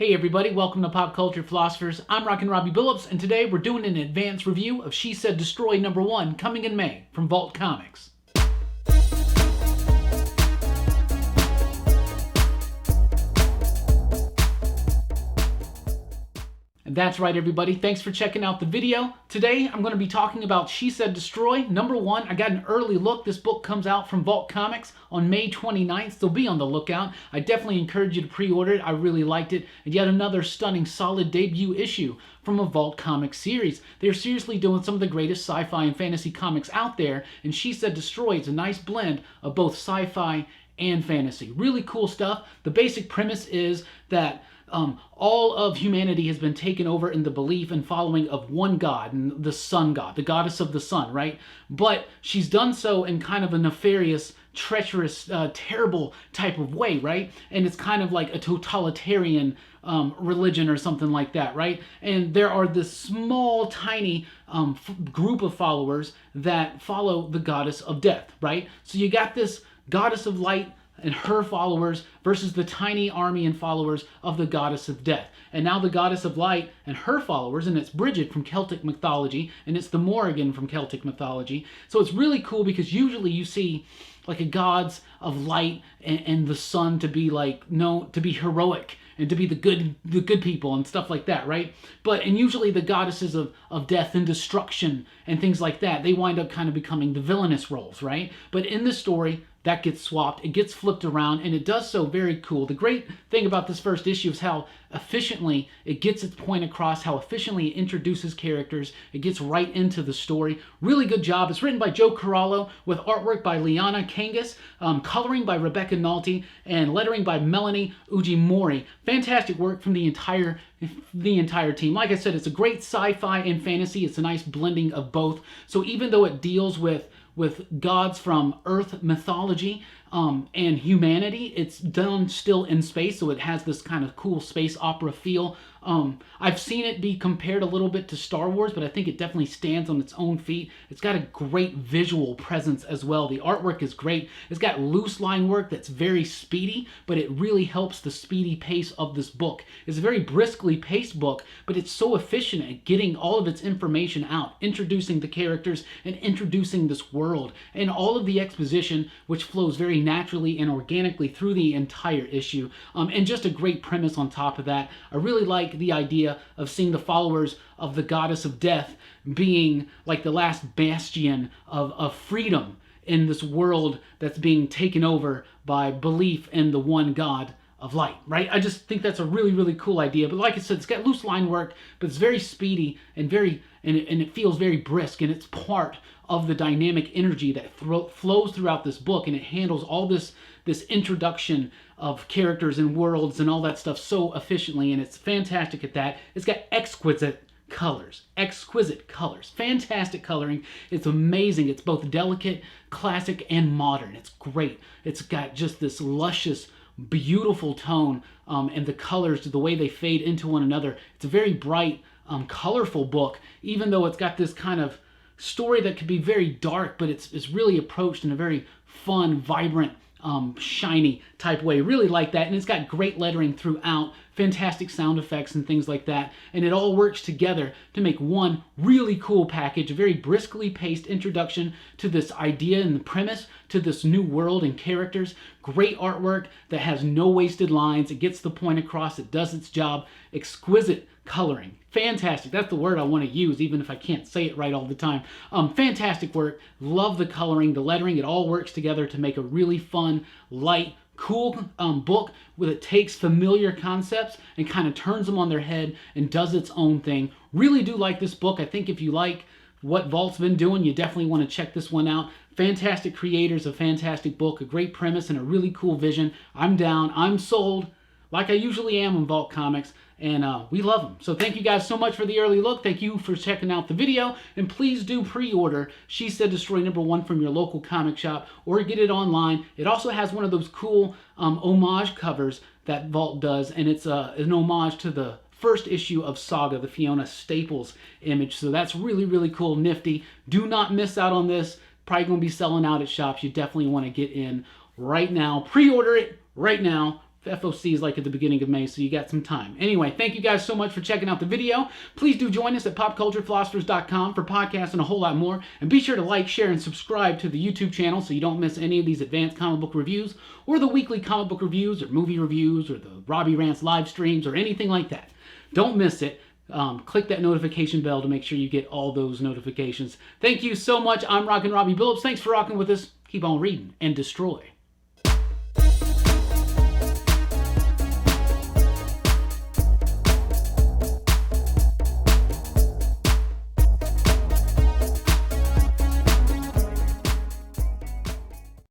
Hey everybody, welcome to Pop Culture Philosophers. I'm Rockin Robbie Billups, and today we're doing an advanced review of She Said Destroy #1, coming in May, from Vault Comics. And that's right everybody, thanks for checking out the video. Today I'm going to be talking about She Said Destroy #1. I got an early look. This book comes out from Vault Comics on May 29th, so be on the lookout. I definitely encourage you to pre-order it. I really liked it. And yet another stunning, solid debut issue from a Vault Comics series. They're seriously doing some of the greatest sci-fi and fantasy comics out there, and She Said Destroy is a nice blend of both sci-fi and fantasy. Really cool stuff. The basic premise is that all of humanity has been taken over in the belief and following of one god, and the sun god, the goddess of the sun, right? But she's done so in kind of a nefarious, treacherous, terrible type of way, right? And it's kind of like a totalitarian religion or something like that, right? And there are this small, tiny group of followers that follow the goddess of death, right? So you got this goddess of light and her followers versus the tiny army and followers of the goddess of death. And now the goddess of light and her followers, and it's Bridget from Celtic mythology, and it's the Morrigan from Celtic mythology. So it's really cool because usually you see like a gods of light and the sun to be like to be heroic and to be the good people and stuff like that, right? And usually the goddesses of death and destruction and things like that, they wind up kind of becoming the villainous roles, right? But in this story, that gets swapped, it gets flipped around, and it does so very cool. The great thing about this first issue is how efficiently it gets its point across, how efficiently it introduces characters, it gets right into the story. Really good job. It's written by Joe Corallo with artwork by Liana Kangas, coloring by Rebecca Nalty, and lettering by Melanie Ujimori. Fantastic work from the entire team. Like I said, it's a great sci-fi and fantasy. It's a nice blending of both. So even though it deals with gods from Earth mythology and humanity, it's done still in space, so it has this kind of cool space opera feel. I've seen it be compared a little bit to Star Wars, but I think it definitely stands on its own feet. It's got a great visual presence as well. The artwork is great. It's got loose line work that's very speedy, but it really helps the speedy pace of this book. It's a very briskly paced book, but it's so efficient at getting all of its information out, introducing the characters and introducing this world, and all of the exposition, which flows very naturally and organically through the entire issue. And just a great premise on top of that. I really like the idea of seeing the followers of the goddess of death being like the last bastion of freedom in this world that's being taken over by belief in the one god of light, right? I just think that's a really, really cool idea. But like I said, it's got loose line work, but it's very speedy and it feels very brisk, and it's part of the dynamic energy that flows throughout this book, and it handles all this introduction of characters and worlds and all that stuff so efficiently, and it's fantastic at that. It's got exquisite colors, fantastic coloring. It's amazing. It's both delicate, classic, and modern. It's great. It's got just this luscious, beautiful tone, and the colors, the way they fade into one another. It's a very bright, colorful book, even though it's got this kind of story that could be very dark, but it's really approached in a very fun, vibrant, shiny type way. Really like that. And it's got great lettering throughout, fantastic sound effects and things like that, and it all works together to make one really cool package, a very briskly paced introduction to this idea and the premise, to this new world and characters. Great artwork that has no wasted lines. It gets the point across. It does its job. Exquisite coloring. Fantastic. That's the word I want to use, even if I can't say it right all the time. Fantastic work. Love the coloring, the lettering. It all works together to make a really fun, light, cool book that takes familiar concepts and kind of turns them on their head and does its own thing. Really do like this book. I think if you like what Vault's been doing, you definitely want to check this one out. Fantastic creators, a fantastic book, a great premise, and a really cool vision. I'm down. I'm sold, like I usually am on Vault Comics, and we love them. So thank you guys so much for the early look. Thank you for checking out the video, and please do pre-order She Said Destroy #1 from your local comic shop, or get it online. It also has one of those cool homage covers that Vault does, and it's an homage to the first issue of Saga, the Fiona Staples image. So that's really, really cool, nifty. Do not miss out on this. Probably going to be selling out at shops. You definitely want to get in right now. Pre-order it right now. FOC is like at the beginning of May, so you got some time. Anyway, thank you guys so much for checking out the video. Please do join us at popculturephilosophers.com for podcasts and a whole lot more. And be sure to like, share, and subscribe to the YouTube channel so you don't miss any of these advanced comic book reviews or the weekly comic book reviews or movie reviews or the Robbie Rants live streams or anything like that. Don't miss it. Click that notification bell to make sure you get all those notifications. Thank you so much. I'm Rockin Robbie Billups. Thanks for rocking with us. Keep on reading and destroy.